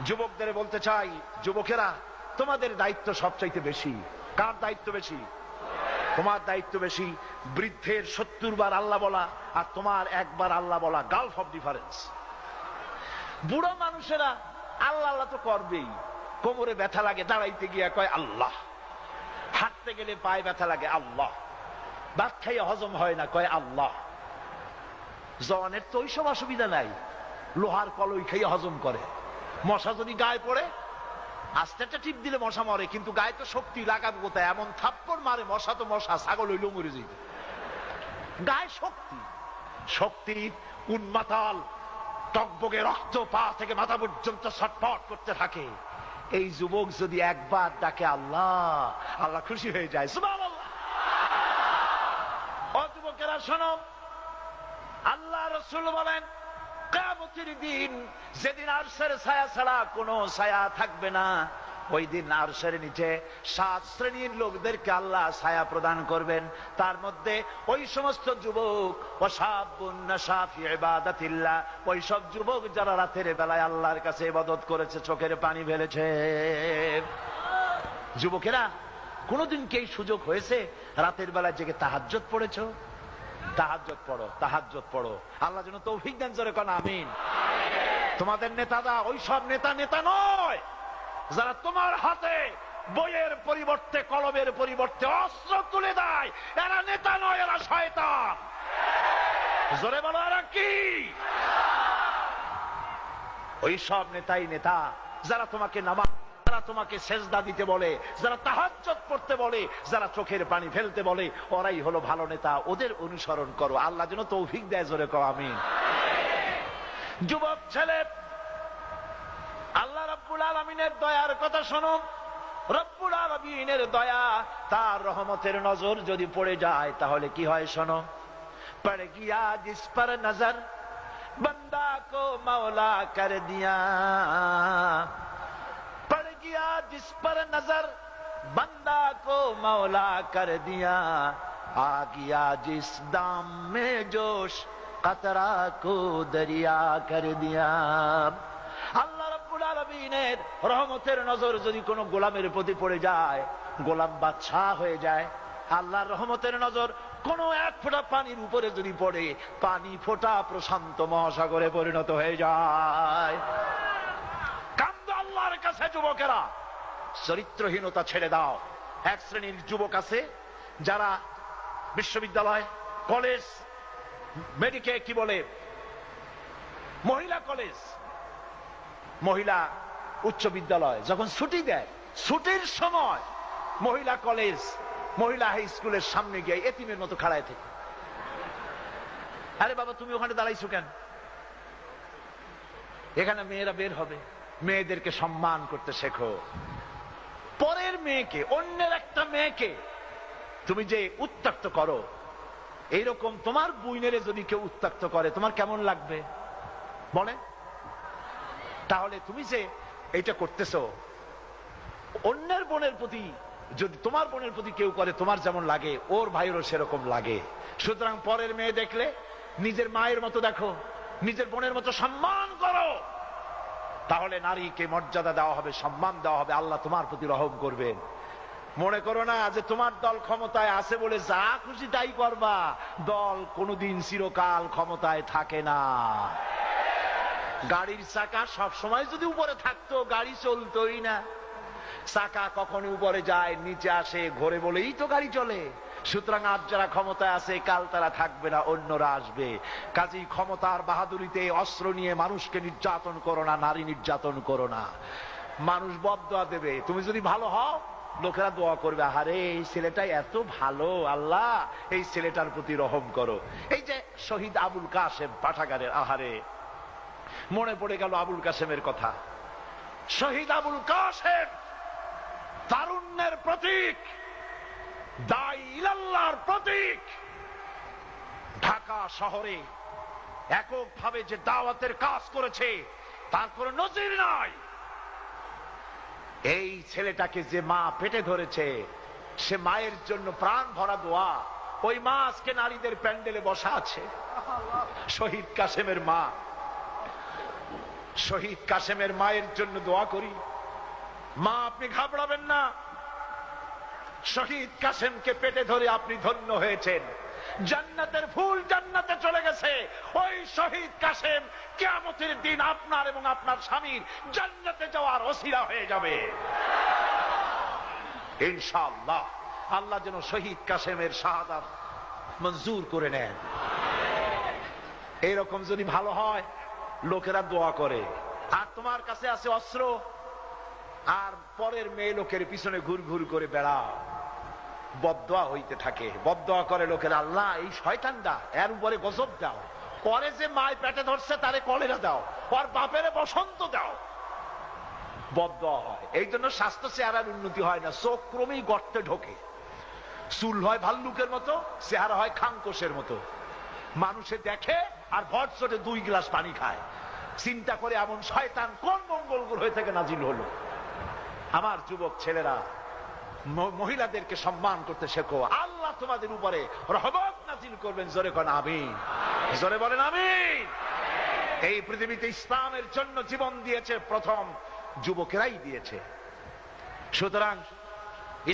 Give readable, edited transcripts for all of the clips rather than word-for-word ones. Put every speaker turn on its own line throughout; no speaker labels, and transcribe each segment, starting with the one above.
যুবকদের বলতে চাই, যুবকেরা তোমাদের দায়িত্ব সবচাইতে বেশি। কার দায়িত্ব বেশি? তোমার দায়িত্ব বেশি। বৃদ্ধের 70 বার আল্লাহ বলা আর তোমার একবার আল্লাহ বলা, গালফ অফ ডিফারেন্স। বুড়ো মানুষেরা আল্লাহ আল্লাহ তো করবেই, কোমরে ব্যথা লাগে দাঁড়াইতে গিয়া কয় আল্লাহ, হাঁটতে গেলে পায়ে ব্যথা লাগে আল্লাহ, ভাত খাইয়া হজম হয় না কয় আল্লাহ। জওয়ানের তো ওইসব অসুবিধা নাই, লোহার কলই খাইয়া হজম করে। মশা যদি গায়ে পড়ে আস্তে একটা টিপ দিলে মশা মরে, কিন্তু গায়ে তো শক্তি লাগাবে কোথায়? এমন থাপ্পড় মারে, মশা তো মশা, ছাগল হইলেও মরে যাইবে। গায়ে শক্তি, শক্তি উন্মাতাল, টকবগে রক্ত পা থেকে মাথা পর্যন্ত ছটফট করতে থাকে। এই যুবক যদি একবার ডাকে আল্লাহ, আল্লাহ খুশি হয়ে যায়। সুবহানাল্লাহ। ও যুবকেরা শোনো, আল্লাহ রাসূল বলেন কিয়ামতের দিন যেদিন আরশের ছায়া ছাড়া কোনো ছায়া থাকবে না, ওই দিন আরশের নিচে 7 শ্রেণীর লোকদেরকে আল্লাহ ছায়া প্রদান করবেন। তার মধ্যে ওই সমস্ত যুবক, ওয়াশাবুন নাশা ফি ইবাদাতিল্লাহ, ওই সব যুবক যারা রাতের বেলায় আল্লাহর কাছে ইবাদত করেছে, চোখের পানি ফেলেছে। যুবকেরা, কোনদিন কি এই সুযোগ হয়েছে রাতের বেলায় জেগে তাহাজ্জুদ পড়েছো? তাহাজ্জুদ পড়ো, তাহাজ্জুদ পড়ো। আল্লাহ যেন তৌফিক দেন, জোরে কোন আমিন। তোমাদের নেতারা ওই সব নেতা নেতা নয় যারা তোমার হাতে বইয়ের পরিবর্তে কলমের পরিবর্তে অস্ত্র তুলে দেয়। এরা নেতা নয়, এরা শয়তান। জোরে বলো, এরা কি? ওই সব নেতাই নেতা যারা তোমাকে নামাজ, যারা তোমাকে সেজদা দিতে বলে, যারা তাহাজ্জুদ পড়তে বলে, যারা চোখের পানি ফেলতে বলে, ওরাই হলো ভালো নেতা। ওদের অনুসরণ করো। আল্লাহ যেন তৌফিক দেয়, জোরে কও আমিন। যুবক ছেলে, আল্লাহ রাব্বুল আলামিনের দয়ার কথা শোনো। রব্বুল আলামিনের দয়া, তার রহমতের নজর যদি পড়ে যায় তাহলে কি হয় শোনো। পড় গিয়া জিস পর নজর বন্দা কো মৌলা কর দিয়া, পড় গিয়া জিস পর নজর বন্দা কো মৌলা কর দিয়া, আ গিয়া জিস দাম মে জোশ কতরা কো দরিয়া কর দিয়া। আল্লাহ রাব্বুল আলামিনের রহমতের নজর যদি কোনো গোলামের প্রতি পড়ে যায়, গোলাম বাদশাহ হয়ে যায়। আল্লাহর রহমতের নজর কোন এক ফোঁটা পানির উপরে যদি পড়ে, পানি ফোঁটা প্রশান্ত মহাসাগরে পরিণত হয়ে যায়। কান্দো আল্লাহর কাছে যুবকেরা, চরিত্রহীনতা ছেড়ে দাও। এক শ্রেণীর যুবক আছে যারা বিশ্ববিদ্যালয়, কলেজ, মেডিকেল, কি বলে, মহিলা কলেজ, মহিলা উচ্চ বিদ্যালয় যখন ছুটি দেয়, ছুটির সময় মহিলা কলেজ, মহিলা হাই স্কুলের সামনে গিয়ে এতিমের মতো খাড়ায় থাকে। আরে বাবা, তুমি ওখানে দাঁড়াইছো কেন? এখানে মেয়েরা বের হবে, মেয়েদেরকে সম্মান করতে শেখো। পরের মেয়েকে, অন্যের একটা মেয়েকে তুমি যে উত্ত্যক্ত করো, এইরকম তোমার বুইনেরে যদি কেউ উত্ত্যক্ত করে তোমার কেমন লাগবে বলে? তাহলে তুমি যে এইটা করতেছো, অন্যের বোনের প্রতি যদি তোমার বোনের প্রতি কেউ করে তোমার যেমন লাগে, ওর ভাইয়েরও সেরকম লাগে। সুতরাং পরের মেয়ে দেখলে নিজের মায়ের মতো দেখো, নিজের বোনের মতো সম্মান করো, তাহলে নারীকে মর্যাদা দেওয়া হবে, সম্মান দেওয়া হবে, আল্লাহ তোমার প্রতি রহম করবেন। মনে করো না যে তোমার দল ক্ষমতায় আছে বলে যা খুশি তাই করবা। দল কোনোদিন চিরকাল ক্ষমতায় থাকে না। গাড়ির চাকা সব সময় যদি উপরে থাকতো গাড়ি চলতোই না। চাকা কখনো উপরে যায়, নিচে আসে, ঘোরে বলেই তো গাড়ি চলে। সুতরাং আজ যারা ক্ষমতায় আছে কাল তারা থাকবে না, অন্যরা আসবে। কাজেই ক্ষমতার বাহাদুরিতে অস্ত্র নিয়ে মানুষকে নির্যাতন করো না, নারী নির্যাতন করো না। মানুষ বদদোয়া দেবে, তুমি যদি ভালো হও লোকেরা দোয়া করবে, আহারে এই ছেলেটা এত ভালো, আল্লাহ এই ছেলেটার প্রতি রহম করো। এই যে শহীদ আবুল কাসেম পাঠাগারের, আহারে মনে পড়ে গেল আবুল কাসেমের কথা। শহীদ আবুল কাসেম তারুণ্যের প্রতীক, দাঈ ইলাল্লাহর প্রতীক। ঢাকা শহরে এককভাবে যে দাওয়াতের কাজ করেছে তার কোনো নজির নাই। এই ছেলেটাকে যে মা পেটে ধরেছে, সে মায়ের জন্য প্রাণ ভরা দোয়া। ওই মা আজকে নারীদের প্যান্ডেলে বসা আছে, শহীদ কাসেমের মা। শহীদ কাসেমের মায়ের জন্য দোয়া করি। মা, আপনি ঘাবড়াবেন না। শহীদ কাসেমকে পেটে ধরে আপনি ধন্য হয়েছেন। জান্নাতের ফুল জান্নাতে চলে গেছে। ওই শহীদ কাসেম কিয়ামতের দিন আপনার এবং আপনার স্বামীর জান্নাতে যাওয়ার ওসিলা হয়ে যাবে ইনশাআল্লাহ। আল্লাহ যেন শহীদ কাসেমের শাহাদাত মঞ্জুর করে নেন। এইরকম যদি ভালো হয়, লোকেরা দোয়া করে, আর তোমার কাছে আছে অস্ত্র, আর পরের মেয়ে লোকের পিছনে ঘুর ঘুর করে বেড়াও, বদদোয়া হইতে থাকে। বদদোয়া করে লোকের, আল্লাহ এই শয়তানটা, এর উপরে গজব দাও, পরে যে মায় পেটে ধরছে তারে কলেরা দাও, আর বাপেরে বসন্ত দাও। বদদোয়া হয়। এই জন্য স্বাস্থ্য চেহারার উন্নতি হয় না, চোখ ক্রমেই গর্তে ঢোকে। চুল হয় ভাল্লুকের মতো, চেহারা হয় খাঙ্কোশের মতো। মানুষে দেখে আর ভট চটে 2 গ্লাস পানি খায়, চিন্তা করে এমন শয়তান কোন মঙ্গল গ্রহ থেকে নাজিল হলো। আমার যুবক ছেলেরা, মহিলাদেরকে সম্মান করতে শেখো। আল্লাহ তোমাদের উপরে রহমত নাজিল করবেন। জোরে কোন আমিন, জোরে বলেন আমিন। এই পৃথিবীতে ইসলামের জন্য জীবন দিয়েছে প্রথম যুবকেরাই দিয়েছে। সুতরাং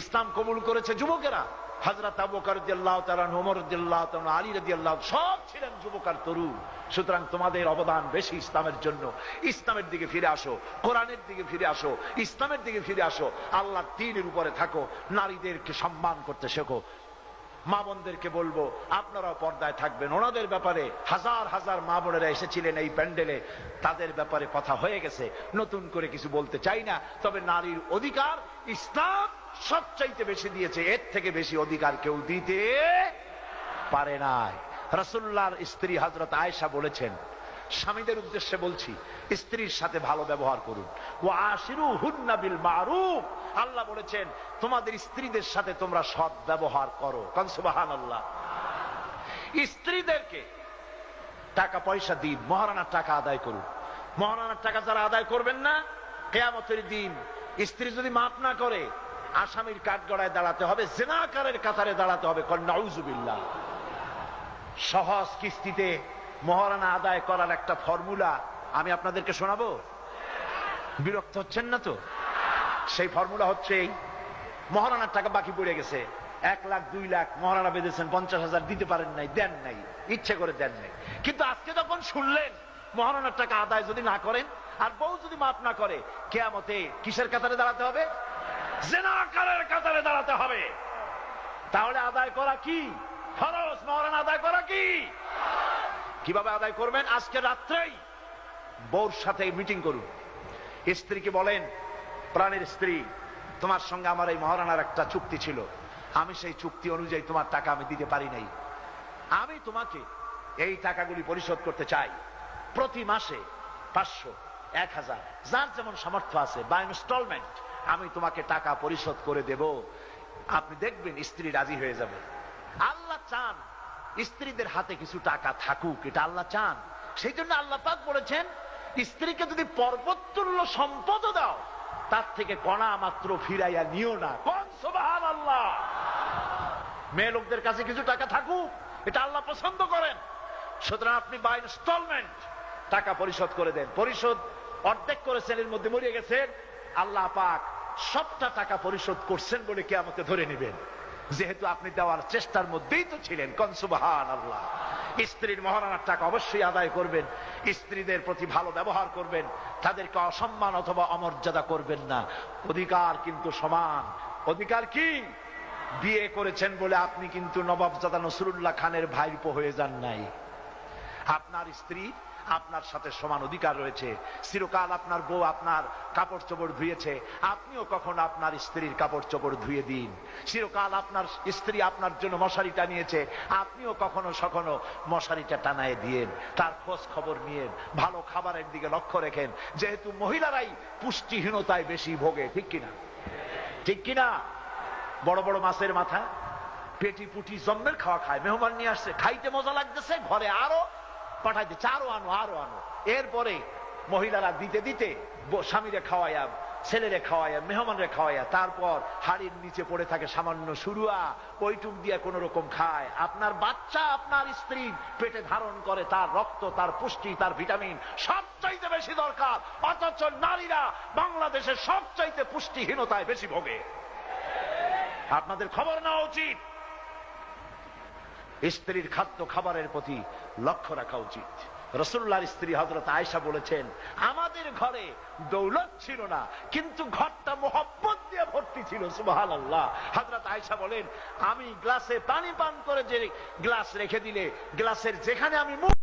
ইসলাম কবুল করেছে যুবকেরা। হযরত আবু বকর রাদিয়াল্লাহু তাআলা, ওমর রাদিয়াল্লাহু তাআলা, আলী রাদিয়াল্লাহু, সব ছিলেন যুবক আর তরুণ। সুতরাং তোমাদের অবদান বেশি ইসলামের জন্য। ইসলামের দিকে ফিরে আসো, কোরআনের দিকে ফিরে আসো, ইসলামের দিকে ফিরে আসো, আল্লাহর দ্বীনের উপরে থাকো, নারীদেরকে সম্মান করতে শেখো। মা বোনদেরকে বলবো, আপনারাও পর্দায় থাকবেন। ওনাদের ব্যাপারে হাজার হাজার মা বোনেরা এসেছিলেন এই প্যান্ডেলে, তাদের ব্যাপারে কথা হয়ে গেছে, নতুন করে কিছু বলতে চাই না। তবে নারীর অধিকার ইসলাম সবচাইতে বেশি দিয়েছে, এর থেকে বেশি অধিকার কেউ দিতে পারে নাই। রাসূলুল্লাহর স্ত্রী হযরত আয়েশা বলেছেন, স্বামীদের উদ্দেশ্যে বলছি, স্ত্রীর সাথে ভালো ব্যবহার করুন। ওয়া আশিরুহুন্না বিল মারুফ, আল্লাহ বলেছেন তোমাদের স্ত্রীদের সাথে তোমরা সৎ ব্যবহার করো। কান সুবহানাল্লাহ। স্ত্রীদেরকে টাকা পয়সা দিন, মহারানার টাকা আদায় করুন। মহারানার টাকা যারা আদায় করবেন না, কিয়ামতের দিন স্ত্রী যদি মাফ না করে, আসামির কাঠগড়ায় দাঁড়াতে হবে, জিনাকারের কাতারে দাঁড়াতে হবে। নাউজুবিল্লাহ। সহজ কিস্তিতে মহারানা আদায় করার একটা ফর্মুলা আমি আপনাদেরকে শোনাবো। বিরক্ত হচ্ছেন না তো? সেই ফর্মুলা হচ্ছে এই, মহারানার টাকা বাকি পড়ে গেছে, 1 লাখ 2 লাখ মহারানা বেঁধেছেন, 50,000 দিতে পারেন নাই, দেন নাই, ইচ্ছে করে দেন নাই। কিন্তু আজকে যখন শুনলেন মহারানার টাকা আদায় যদি না করেন, আর বউ যদি মাফ না করে, কিয়ামতে কিসের কাতারে দাঁড়াতে হবে? জিনাকারের কাতারে দাঁড়াতে হবে। তাহলে আদায় করা কি ফরজ, মহারানা আদায় করা কি? কিভাবে আদায় করবেন? আজকে রাত্রেই বউর সাথে মিটিং করুন। স্ত্রীকে বলেন, প্রাণের স্ত্রী, তোমার সঙ্গে আমার এই মহারানার একটা চুক্তি ছিল, আমি সেই চুক্তি অনুযায়ী তোমার টাকা আমি দিতে পারি নাই, আমি তোমাকে এই টাকাগুলি পরিশোধ করতে চাই। প্রতি মাসে 500, 1000, যার যেমন সামর্থ্য আছে, বা ইনস্টলমেন্ট আমি তোমাকে টাকা পরিশোধ করে দেব। আপনি দেখবেন স্ত্রী রাজি হয়ে যাবে। আল্লাহ চান স্ত্রীদের হাতে কিছু টাকা থাকুক, এটা আল্লাহ চান। সেই জন্য আল্লাহ পাক বলেছেন, স্ত্রীকে যদি পর্বততুল্য সম্পদ দাও, তার থেকে কণা মাত্র ফিরাইয়া নিও না। কোন সুবহানাল্লাহ। মেয়ে লোকদের কাছে কিছু টাকা থাকুক, এটা আল্লাহ পছন্দ করেন। সুতরাং আপনি বাই ইনস্টলমেন্ট টাকা পরিশোধ করে দেন। পরিশোধ অর্ধেক করেছেন, এর মধ্যে মরে গেছেন, আল্লাহ পাক সবটা টাকা পরিশোধ করছেন বলে কিয়ামতে ধরে নেবেন, যেহেতু আপনি দেওয়ার চেষ্টার মধ্যেই তো ছিলেন। কোন সুবহানাল্লাহ। স্ত্রীর মহারানার টাকা অবশ্যই আদায় করবেন, স্ত্রীদের প্রতি ভালো ব্যবহার করবেন, তাদেরকে অসম্মান অথবা অমর্যাদা করবেন না। অধিকার কিন্তু সমান। অধিকার কি? বিয়ে করেছেন বলে আপনি কিন্তু নবাবজাদা নসরুল্লাহ খানের ভাইপো হয়ে যান নাই। আপনার স্ত্রী আপনার সাথে সমান অধিকার রয়েছে। চিরকাল আপনার বউ আপনার কাপড় চোপড় ধুয়েছে, আপনিও কখনো আপনার স্ত্রীর কাপড় চোপড় ধুয়ে দিন। চিরকাল আপনার স্ত্রী আপনার জন্য মশারি টানিয়েছে, আপনিও কখনো সখনো মশারিটা টানায় দিয়েন। তার খোঁজ খবর নিয়েন, ভালো খাবারের দিকে লক্ষ্য রেখেন, যেহেতু মহিলারাই পুষ্টিহীনতায় বেশি ভোগে। ঠিক কিনা? ঠিক কিনা? বড় বড় মাছের মাথা, পেটি পুটি জন্মের খাওয়া খায়। মেহমান নিয়ে আসছে, খাইতে মজা লাগতেছে, ঘরে আরো পাঠাই দিচ্ছে, আরো আনো, আরো আনো। এরপরে মহিলারা দিতে দিতে স্বামীরে খাওয়াইয়া ছেলেরে খাওয়াইয়া, মেহমানরে খাওয়াইয়া, তারপর হাড়ির নিচে পড়ে থাকে সামান্য শুরুয়া, ওইটুক দিয়ে কোন রকম খায়। আপনার বাচ্চা আপনার স্ত্রী পেটে ধারণ করে, তার রক্ত, তার পুষ্টি, তার ভিটামিন সবচাইতে বেশি দরকার, অথচ নারীরা বাংলাদেশের সবচাইতে পুষ্টিহীনতায় বেশি ভোগে। আপনাদের খবর নেওয়া উচিত, স্ত্রীর খাদ্য খাবারের প্রতি লক্ষ্য রাখা উচিত। রাসূলুল্লাহর স্ত্রী হযরত আয়েশা বলেছেন, আমাদের ঘরে দৌলত ছিল না, কিন্তু ঘরটা মোহব্বত দিয়ে ভর্তি ছিল। সুবহানাল্লাহ। হযরত আয়েশা বলেন, আমি গ্লাসে পানি পান করে যে গ্লাস রেখে দিলে গ্লাসের যেখানে আমি মুখ